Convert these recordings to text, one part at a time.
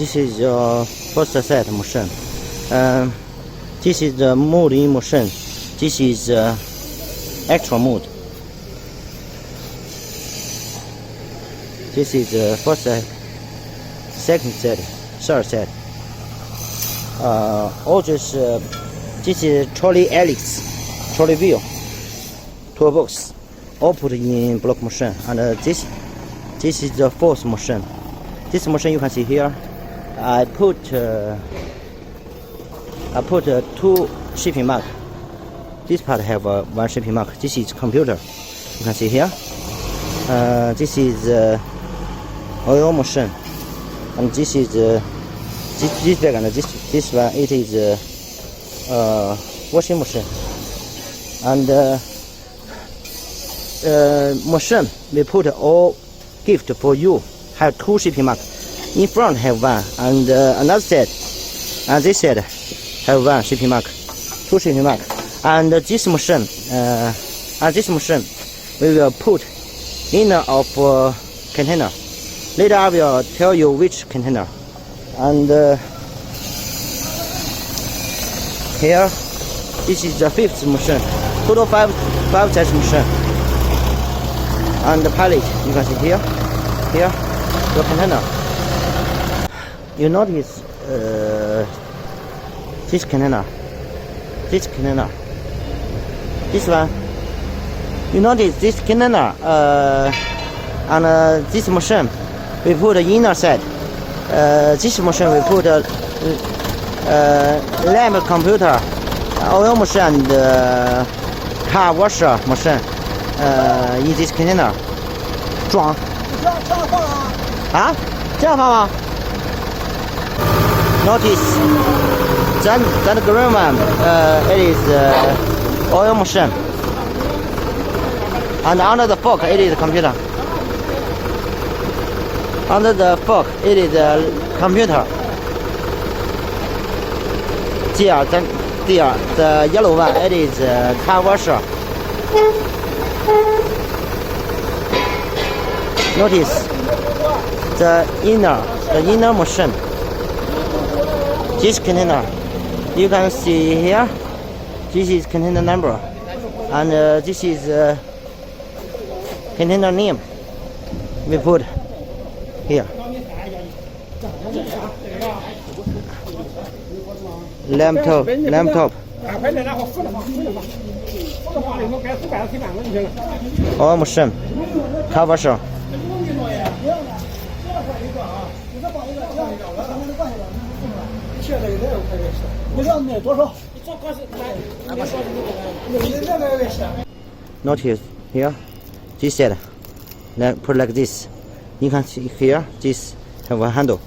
this is your first set motion. This is the mode in motion. This is extra mode. This is the first set, second set, third set. All this is trolley helix, trolley wheel, toolbox, all put in block motion. And this is the fourth motion. This motion you can see here. I put 2 shipping mark. This part have 1 shipping mark. This is computer. You can see here. This is oil motion, and this is this bag, and this one it is washing machine. And machine we put all gift for you. Have 2 shipping mark. In front have 1, and another set, and this set have 1 shipping mark, 2 shipping mark. And this machine, we will put inner of container. Later I will tell you which container. And here, this is the 5th machine. Total 5 size machine. And the pallet, you can see here, the container. You notice this container, this one. You notice this container and this machine. We put the inner side. This machine we put lamp computer, oil machine, and car washer machine in this container. 装。啊？这样放吗？Notice that green one, it is oil machine, and under the fork it is computer. Under the fork it is computer. The yellow one it is car washer. Notice the inner machine. This container, you can see here, this is container number, and this is container name. We put here. Lamp top. Oil machine, car washer. Notice here, this set, put like this. You can see here, this have a handle,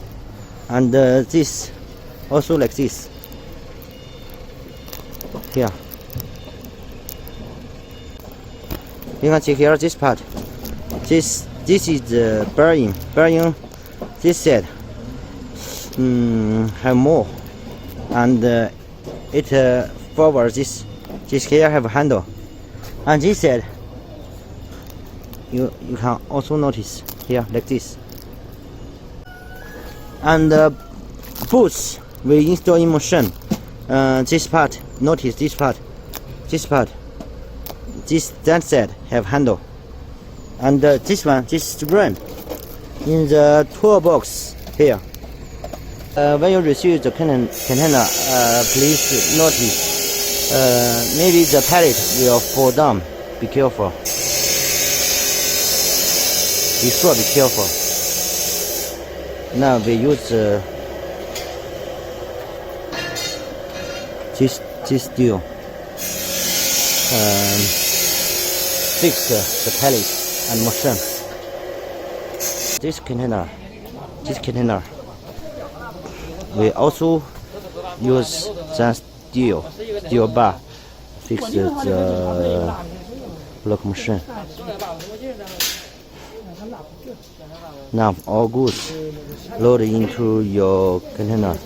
and this also like this. Here, you can see here this part. This is the bearing. This set have more, and it forward this here have a handle, and this set you can also notice here like this. And boots we install in machine. This part, notice this part, that set have handle, and this spring in the toolbox here. When you receive the container, please notice maybe the pallet will fall down. Be careful. Be careful. Now we use this steel fix the pallet and machine. This container. We also use the steel bar fix the block machine. Now all goods load into your container.